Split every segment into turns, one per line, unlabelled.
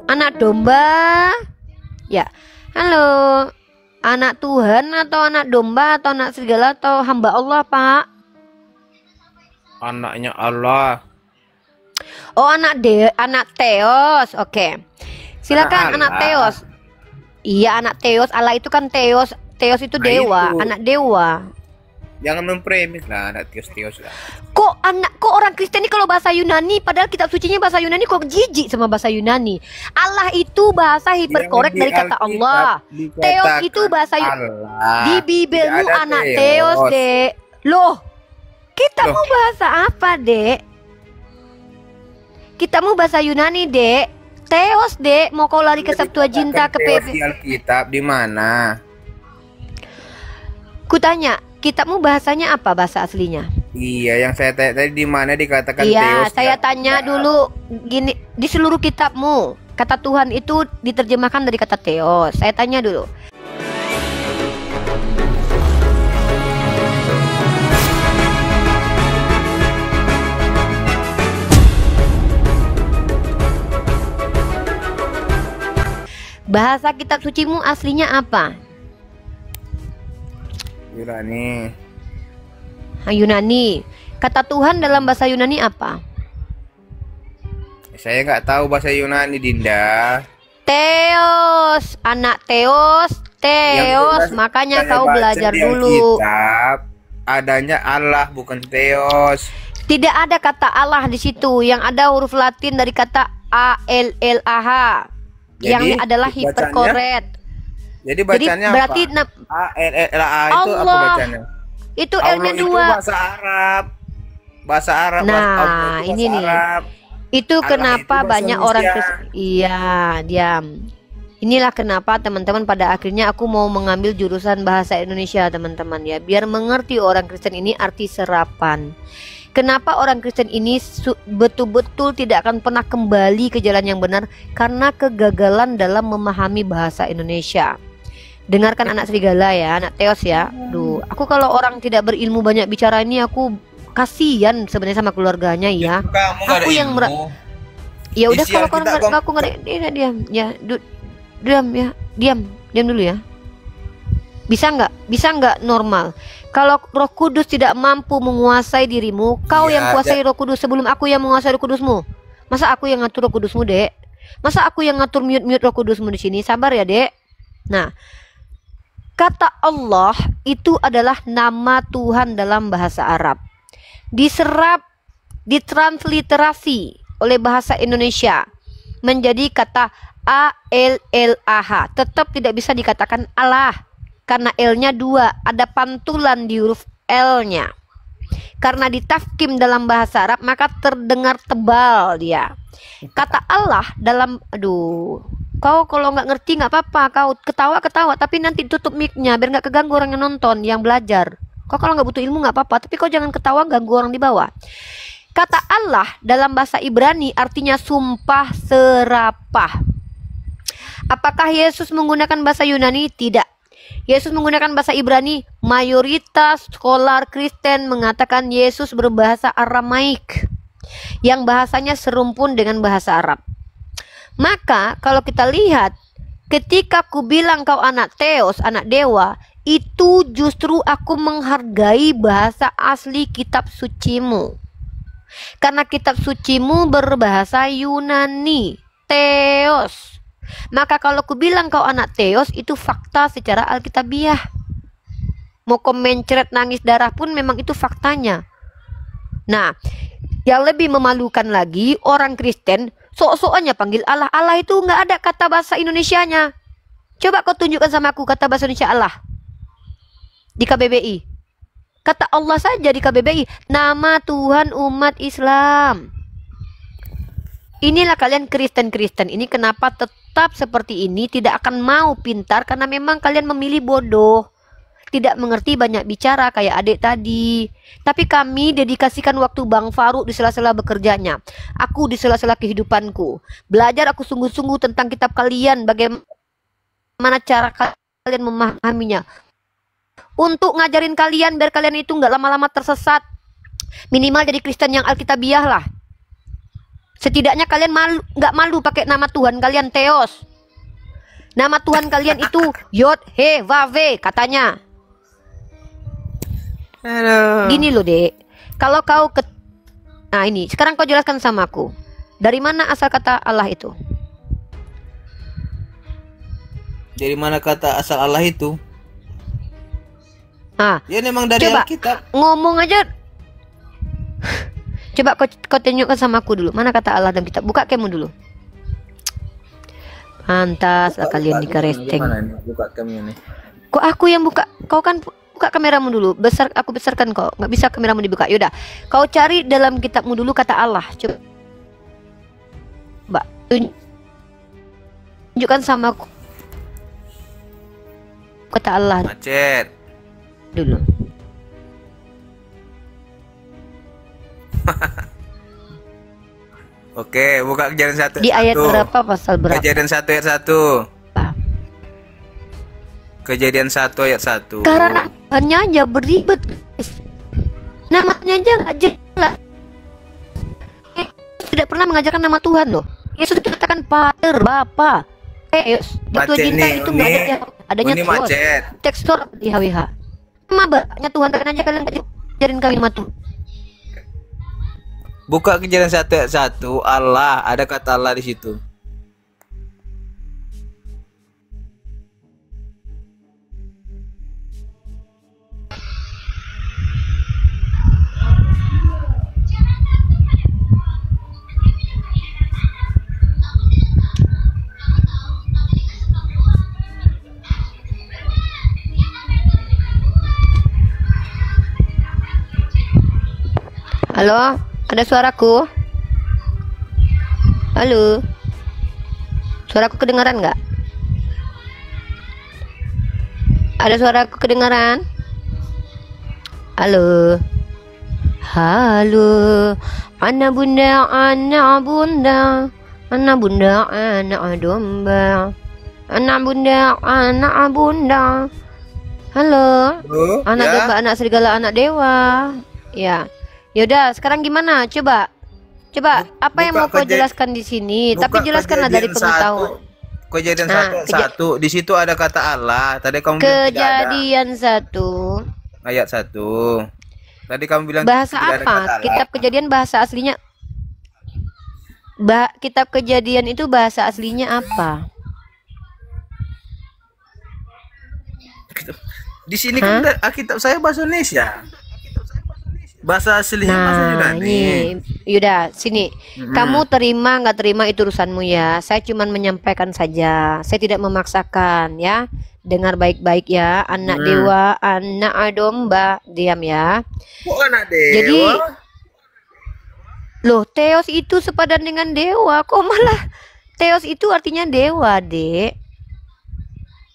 Anak domba. Ya. Halo. Anak Tuhan atau anak domba atau anak serigala atau hamba Allah, Pak?
Anaknya Allah.
Oh, anak Theos. Oke. Silakan anak
Allah.
Theos. Iya, anak Theos. Allah itu kan Theos. Theos itu
Nah,
dewa,
itu.
anak dewa.
Jangan mempremis lah anak Tios lah.
Kok orang Kristen ini kalau bahasa Yunani, padahal kitab sucinya bahasa Yunani, kok jijik sama bahasa Yunani. Allah itu bahasa hiperkorek dari kata Allah. Theos itu bahasa
Allah.
di Bibelmu
Tidak ada
anak Theos, Dek. Loh, kita mau bahasa apa, Dek? Kita mau bahasa Yunani, Dek. Theos, Dek. Mau kau lari ke Septuaginta, ke
Theos
PB?
di Alkitab di mana?
Kutanya, kitabmu bahasanya apa bahasa aslinya?
Iya, yang saya tanya tadi di mana dikatakan
Iya,
Theos.
saya tanya dulu gini, di seluruh kitabmu kata Tuhan itu diterjemahkan dari kata Theos. Saya tanya dulu. Bahasa kitab sucimu aslinya apa?
Yunani.
Yunani. Kata Tuhan dalam bahasa Yunani apa?
Saya nggak tahu bahasa Yunani, Dinda.
Theos, anak Theos, Theos. Makanya kau belajar dulu.
Alkitab, adanya Allah bukan Theos.
Tidak ada kata Allah di situ. Yang ada huruf Latin dari kata ALLAH. Yang adalah hiperkoret.
Jadi bacanya
berarti
apa? A itu apa
Allah.
bacanya?
Itu
Allah
L-nya
itu
2.
bahasa Arab. Bahasa Arab.
Nah,
Allah itu
ini
bahasa
nih.
Arab.
Itu
Allah
kenapa
itu bahasa
banyak orang
Indonesia.
Iya, diam. Inilah kenapa teman-teman pada akhirnya aku mau mengambil jurusan bahasa Indonesia, teman-teman ya, biar mengerti orang Kristen ini arti serapan. Kenapa orang Kristen ini betul-betul tidak akan pernah kembali ke jalan yang benar karena kegagalan dalam memahami bahasa Indonesia. Dengarkan anak serigala ya, anak Theos ya. Duh, aku kalau orang tidak berilmu banyak bicara ini aku kasihan sebenarnya sama keluarganya ya.
Kamu nggak ada
Aku yang
ilmu.
Ya udah,
Isi
kalau
Alkitab
aku nggak diam ya, diam dulu ya. Bisa nggak normal? Kalau Roh Kudus tidak mampu menguasai dirimu, kau
Iya,
yang kuasai Roh Kudus sebelum aku yang menguasai Roh Kudusmu. Masa aku yang ngatur Roh Kudusmu, Dek? Masa aku yang ngatur mute Roh Kudusmu di sini? Sabar ya, Dek. Nah, kata Allah itu adalah nama Tuhan dalam bahasa Arab. Diserap, ditransliterasi oleh bahasa Indonesia menjadi kata ALLAH. Tetap tidak bisa dikatakan Allah karena L-nya 2, ada pantulan di huruf L-nya. Karena ditafkim dalam bahasa Arab maka terdengar tebal dia. Kata Allah dalam, kau kalau nggak ngerti nggak apa-apa, kau ketawa tapi nanti tutup mic-nya biar nggak keganggu orang yang nonton, yang belajar. Kau kalau nggak butuh ilmu nggak apa-apa, tapi kau jangan ketawa ganggu orang di bawah. Kata Allah dalam bahasa Ibrani artinya sumpah serapah. Apakah Yesus menggunakan bahasa Yunani? Tidak. Yesus menggunakan bahasa Ibrani. Mayoritas skolar Kristen mengatakan Yesus berbahasa Aramaik, yang bahasanya serumpun dengan bahasa Arab. Maka kalau kita lihat, ketika ku bilang kau anak Theos, anak dewa, itu justru aku menghargai bahasa asli kitab sucimu. Karena kitab sucimu berbahasa Yunani, Theos. Maka kalau ku bilang kau anak Theos, itu fakta secara alkitabiah. Mau komen ceret nangis darah pun memang itu faktanya. Nah, yang lebih memalukan lagi, orang Kristen sok-sokannya panggil Allah. Allah itu nggak ada kata bahasa Indonesianya. Coba kau tunjukkan sama aku kata bahasa Indonesia Allah di KBBI. Kata Allah saja di KBBI, nama Tuhan umat Islam. Inilah kalian Kristen-Kristen ini kenapa tetap seperti ini, tidak akan mau pintar karena memang kalian memilih bodoh. Tidak mengerti banyak bicara kayak adik tadi. Tapi kami dedikasikan waktu Bang Faruk di sela-sela bekerjanya. Aku di sela-sela kehidupanku. Belajar aku sungguh-sungguh tentang kitab kalian, bagaimana cara kalian memahaminya. Untuk ngajarin kalian biar kalian itu nggak lama-lama tersesat. Minimal jadi Kristen yang alkitabiah lah. Setidaknya kalian malu, nggak malu pakai nama Tuhan kalian Theos. Nama Tuhan kalian itu Yod He Vav katanya.
Aduh.
Gini loh dek, kalau kau nah ini sekarang kau jelaskan sama aku, dari mana asal kata Allah itu?
Dari mana kata asal Allah itu?
Ah,
Ya memang dari
coba
Alkitab.
ngomong aja. Coba kau tunjukkan sama aku dulu, mana kata Allah dalam kitab? Buka kamu dulu. Pantas lah kalian dikeresteng.
Gimana nih? Buka kami ini.
Kok aku yang buka? Kau kan buka kameramu dulu. Aku besarkan kau. Nggak bisa kameramu dibuka. Yaudah, kau cari dalam kitabmu dulu kata Allah. Coba. Mbak, tunjukkan sama aku kata Allah
Macet.
dulu.
Oke, buka Kejadian 1
Di ayat
1.
berapa, pasal berapa?
Kejadian 1 ayat 1. Kejadian 1 ayat 1.
Karena hanya aja beribet. Namanya aja nggak jelas. Tidak pernah mengajarkan nama Tuhan loh. Yesus dikatakan Pater, Bapa. Jatuh
Macet
cinta
nih,
itu nggak ada ya. Adanya
ini
Theos.
macet.
Tekstur di HWH. Nama banyak Tuhan kan aja kalian ngajarin kami nama Tuhan.
Buka Kejadian 1 ayat 1. Allah, ada kata Allah di situ.
Halo, ada suaraku? Halo, suaraku kedengaran nggak? Ada suaraku kedengaran? Halo, halo, anak bunda, anak bunda, anak bunda, anak domba, anak bunda, anak bunda. Halo, anak
ya.
domba, anak serigala, anak dewa. Ya. Yaudah, sekarang gimana? Coba apa yang mau kau jelaskan di sini? Tapi jelaskanlah dari pengetahuan.
Kejadian
Nah,
1 ayat 1. Di situ ada kata Allah. Tadi kamu bilang tidak ada.
Kejadian 1.
Ayat 1. Tadi kamu bilang
Bahasa
tidak ada kata
apa?
Allah.
Kitab Kejadian bahasa aslinya. Kitab Kejadian itu bahasa aslinya apa?
Di sini kan Alkitab saya bahasa Indonesia. Bahasa aslinya bahasa Yunani.
Ini Yuda, sini. Kamu terima nggak terima itu urusanmu ya. Saya cuma menyampaikan saja. Saya tidak memaksakan ya. Dengar baik-baik ya. Anak dewa, anak domba. Diam ya.
Kok anak dewa?
Jadi, loh, Theos itu sepadan dengan dewa. Kok malah Theos itu artinya dewa, Dek?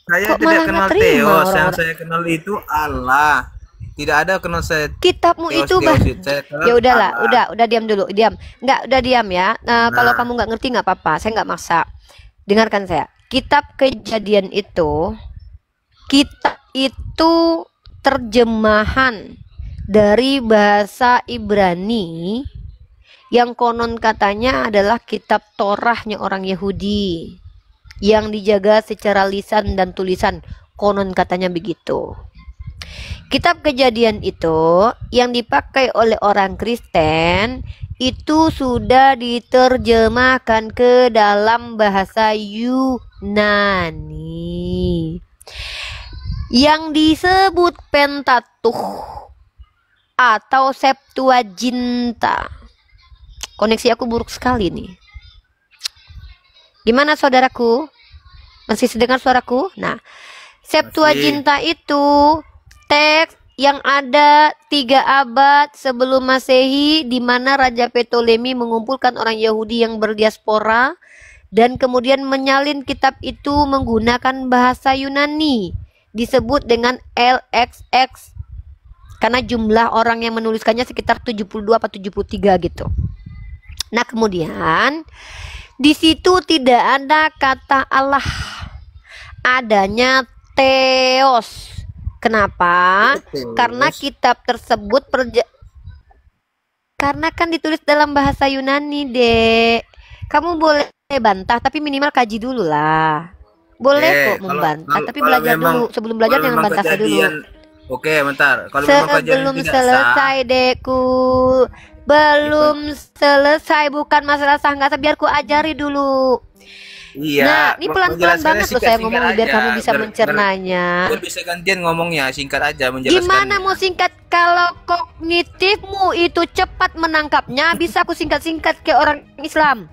Saya
Kok
tidak
malah
kenal
nggak terima
Theos. Yang
orang-orang?
saya kenal itu Allah. Tidak ada kenal saya.
Kitabmu
Theos,
itu
saya kenal
ya udahlah,
Allah.
udah diam dulu, diam. Udah diam ya. Kalau kamu nggak ngerti nggak apa-apa, saya nggak maksa. Dengarkan saya. Kitab Kejadian itu terjemahan dari bahasa Ibrani yang konon katanya adalah kitab Torahnya orang Yahudi yang dijaga secara lisan dan tulisan, konon katanya begitu. Kitab Kejadian itu yang dipakai oleh orang Kristen itu sudah diterjemahkan ke dalam bahasa Yunani yang disebut Pentateuch atau Septuaginta. Koneksi aku buruk sekali nih. Gimana saudaraku? Masih dengar suaraku? Nah, Septuaginta itu teks yang ada 3 abad sebelum Masehi, di mana Raja Ptolemy mengumpulkan orang Yahudi yang berdiaspora dan kemudian menyalin kitab itu menggunakan bahasa Yunani, disebut dengan LXX karena jumlah orang yang menuliskannya sekitar 72 atau 73 gitu. Nah, kemudian di situ tidak ada kata Allah, adanya Theos. Kenapa? Karena kitab tersebut Karena kan ditulis dalam bahasa Yunani, Dek. Kamu boleh bantah, tapi minimal kaji dulu lah. Boleh kok membantah, tapi belajar dulu. Sebelum belajar jangan bantah dulu.
Oke, bentar. Kalau memang kejadian
Sebelum
tidak
selesai,
sah,
Dekku. Belum selesai, bukan masalah sah nggak sah, biar ku ajari dulu.
iya.
Nah, ini pelan-pelan
menjelaskannya
banget loh saya
singkat-singkat
ngomong biar
aja.
kamu bisa mencernanya.
Biar bisa gantian ngomongnya, singkat aja menjelaskannya.
Gimana mau singkat kalau kognitifmu itu cepat menangkapnya, bisa aku singkat-singkat ke orang Islam.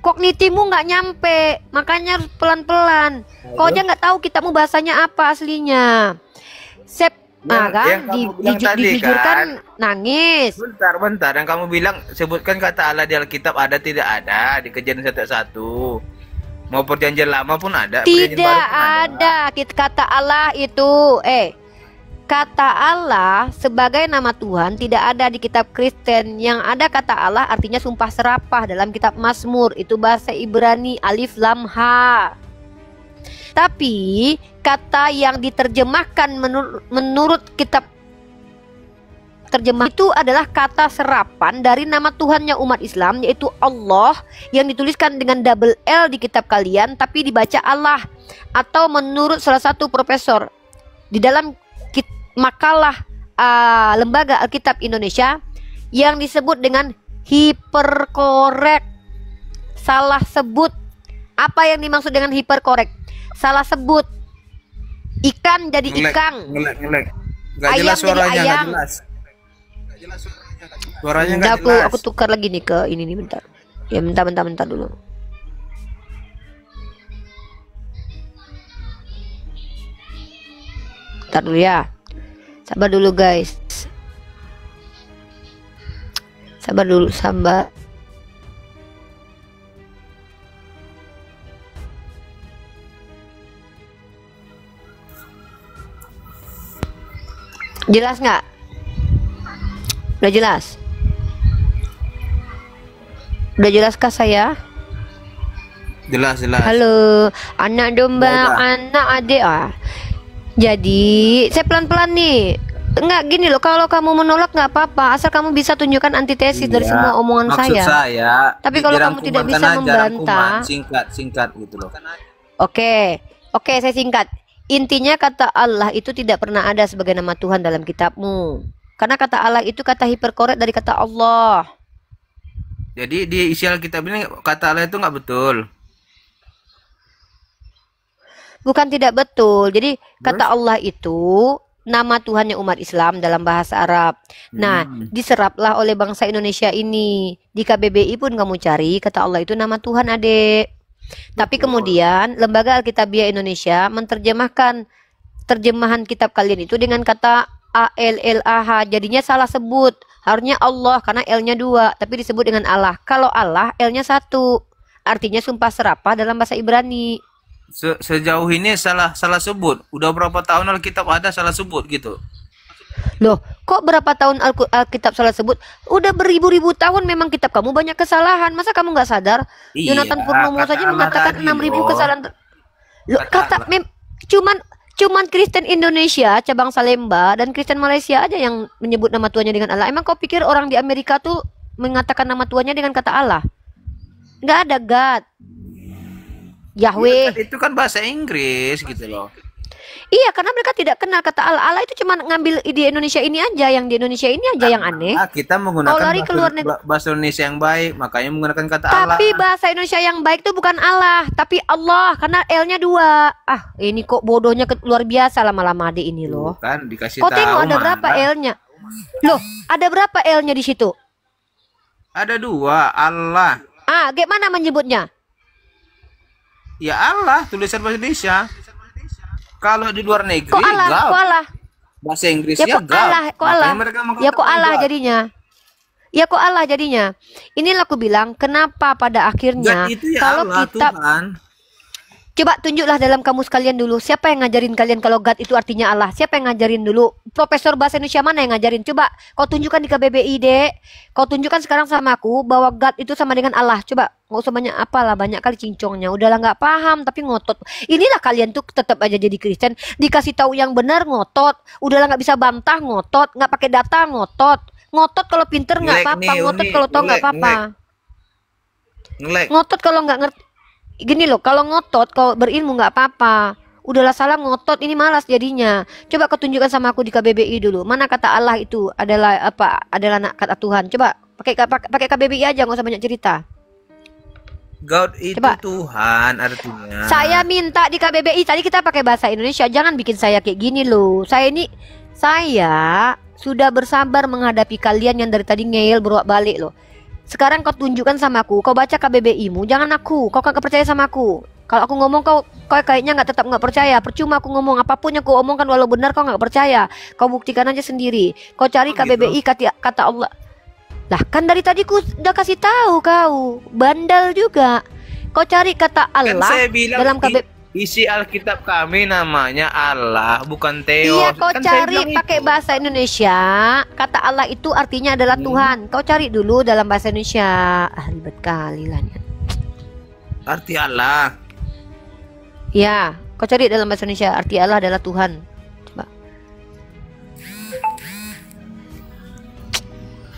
Kognitifmu nggak nyampe, makanya harus pelan-pelan. Kau aja nggak tahu kitabmu bahasanya apa aslinya. Kan dijujurkan nangis.
Bentar. Yang kamu bilang sebutkan kata Allah di Alkitab ada tidak ada di Kejadian 1:1. Mau perjanjian lama pun ada. Perjanjian
Tidak
baru pun
ada kata Allah itu. Kata Allah sebagai nama Tuhan tidak ada di kitab Kristen. Yang ada kata Allah artinya sumpah serapah dalam kitab Mazmur. Itu bahasa Ibrani alif lam ha. Tapi kata yang diterjemahkan menurut kitab terjemah itu adalah kata serapan dari nama Tuhannya umat Islam, yaitu Allah, yang dituliskan dengan double L di kitab kalian tapi dibaca Allah. Atau menurut salah satu profesor di dalam makalah Lembaga Alkitab Indonesia yang disebut dengan hiperkorek. Salah sebut. Apa yang dimaksud dengan hiperkorek? Salah sebut. Ikan jadi ikan.
Ngelek. Gak
Ayam
jelas suaranya,
jadi ayam.
gak jelas. Suaranya gak
Aku
jelas.
tukar lagi nih ke ini nih, bentar. Ya bentar dulu. Bentar dulu ya. Sabar dulu guys. Sabar. Jelas nggak? Udah jelas? Udah jelaskah saya?
Jelas.
Halo, anak domba,
Udah.
anak adik Jadi, saya pelan-pelan nih. Enggak gini loh, kalau kamu menolak nggak apa-apa, asal kamu bisa tunjukkan antitesis dari
Iya,
semua omongan
maksud
saya. Tapi kalau
jarang
kamu tidak
kuman
bisa
karena jarang
membantah,
kuman, singkat gitu loh.
Oke, saya singkat. Intinya kata Allah itu tidak pernah ada sebagai nama Tuhan dalam kitabmu. Karena kata Allah itu kata hiperkorek dari kata Allah.
Jadi di isi Alkitab ini kata Allah itu nggak betul.
Bukan tidak betul. Jadi kata Allah itu nama Tuhannya umat Islam dalam bahasa Arab. Nah, diseraplah oleh bangsa Indonesia ini. Di KBBI pun kamu cari kata Allah itu nama Tuhan, Adek. Tapi kemudian Lembaga Alkitabiah Indonesia menerjemahkan terjemahan kitab kalian itu dengan kata ALLAH. Jadinya salah sebut. Harusnya Allah karena L-nya 2, tapi disebut dengan Allah. Kalau Allah L-nya 1. Artinya sumpah serapah dalam bahasa Ibrani.
Sejauh ini salah sebut. Udah berapa tahun Alkitab ada salah sebut gitu.
Loh, kok berapa tahun Alkitab salah sebut? Udah beribu-ribu tahun memang kitab kamu banyak kesalahan. Masa kamu nggak sadar?
Iya,
Jonathan Purnomo
kata
saja
Allah
mengatakan
tadi
6.000
loh.
kesalahan. Loh,
Kata
cuman Kristen Indonesia cabang Salemba dan Kristen Malaysia aja yang menyebut nama Tuhannya dengan Allah. Emang kau pikir orang di Amerika tuh mengatakan nama Tuhannya dengan kata Allah? Nggak ada God. Yahweh.
Itu kan bahasa Inggris gitu loh.
Iya, karena mereka tidak kenal kata Allah. Allah itu cuma ngambil di Indonesia ini aja, yang di Indonesia ini aja yang aneh.
Kita menggunakan
Kalau lari ke luar
bahasa Indonesia yang baik, makanya menggunakan kata Allah.
Tapi bahasa Indonesia yang baik itu bukan Allah, tapi Allah, karena L-nya 2. Ini kok bodohnya luar biasa lama-lama adik ini loh.
Kan dikasih
Kau
tahu.
tengok ada berapa L-nya? Loh, ada berapa L-nya di situ?
Ada 2, Allah.
Gimana menyebutnya?
Ya Allah, tulisan bahasa Indonesia. Kalau di luar negeri,
Kok Allah?
God.
Kok Allah?
Bahasa Inggrisnya
Ya kok
God.
Allah? Kok Allah?
Makanya mereka
Ya kok Allah
God.
jadinya? Ya kok Allah jadinya? Inilah aku bilang, kenapa pada akhirnya
God itu ya
kalau
Allah,
kita
Tuhan.
coba tunjuklah dalam kamus kalian dulu. Siapa yang ngajarin kalian kalau God itu artinya Allah? Siapa yang ngajarin dulu? Profesor bahasa Indonesia mana yang ngajarin? Coba kau tunjukkan di KBBI, Dek. Kau tunjukkan sekarang sama aku bahwa God itu sama dengan Allah. Coba, nggak usah banyak apalah, banyak kali cincongnya. Udahlah nggak paham tapi ngotot. Inilah kalian tuh tetap aja jadi Kristen. Dikasih tahu yang benar ngotot. Udahlah nggak bisa bantah ngotot. Nggak pakai data ngotot. Ngotot kalau pinter nggak
Nge-lag
apa-apa,
nih,
ngotot
Uni.
kalau tahu nggak
Nge-lag,
apa-apa.
Nge-lag.
Ngotot kalau nggak ngerti. Gini loh, kalau ngotot, kalau berilmu nggak apa-apa. Udahlah salah ngotot, ini malas jadinya. Coba kau tunjukkan sama aku di KBBI dulu. Mana kata Allah itu adalah apa? Adalah kata Tuhan. Coba pakai KBBI aja, nggak usah banyak cerita.
God itu
Coba.
Tuhan artinya.
Saya minta di KBBI tadi kita pakai bahasa Indonesia. Jangan bikin saya kayak gini loh. Saya sudah bersabar menghadapi kalian yang dari tadi ngeyel bolak-balik loh. Sekarang kau tunjukkan sama aku. Kau baca KBBI-mu, jangan aku. Kau kagak percaya sama aku. Kalau aku ngomong kau kayaknya tetap nggak percaya. Percuma aku ngomong apapun yang kau omongkan walau benar kau nggak percaya. Kau buktikan aja sendiri. Kau cari KBBI kata Allah. Lah kan dari tadi ku udah kasih tahu kau. Bandal juga. Kau cari kata Allah
Kan saya bilang
dalam KBBI.
isi Alkitab kami namanya Allah, bukan Theo.
Iya, kau
Kan saya
cari
bilang
pakai
itu.
bahasa Indonesia. Kata Allah itu artinya adalah Tuhan. Kau cari dulu dalam bahasa Indonesia. Ribet kali lah.
Arti Allah.
Ya, kau cari dalam bahasa Indonesia. Arti Allah adalah Tuhan. Coba.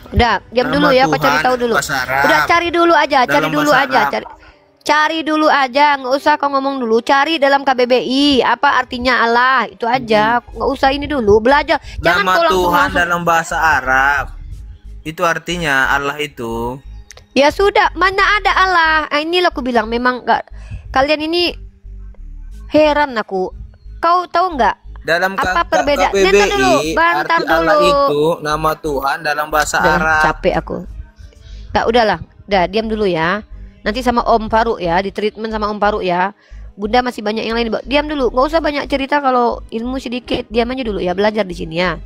Udah, diam
Nama
dulu ya. Kau
Tuhan
cari tahu dulu.
bahasa Arab.
Udah cari dulu aja. Cari
Dalam
dulu
bahasa
aja.
Arab.
Cari dulu aja. Nggak usah kau ngomong dulu. Cari dalam KBBI. Apa artinya Allah? Itu aja. Nggak usah ini dulu. Belajar. Jangan
Nama
kau
Tuhan
langsung.
dalam bahasa Arab. Itu artinya Allah itu.
Ya sudah, mana ada Allah? Inilah aku bilang memang nggak. Kalian ini heran aku. Kau tahu nggak?
Dalam
Apa perbedaan?
KBBI,
Bentar dulu, bentar
arti Allah
dulu.
itu nama Tuhan dalam bahasa
Udah,
Arab.
capek aku. Nggak, udahlah. Udah, diam dulu ya. Nanti sama Om Faruk ya, di treatment sama Om Faruk ya. Bunda masih banyak yang lain. Diam dulu, nggak usah banyak cerita kalau ilmu sedikit. Diam aja dulu ya, belajar di sini ya.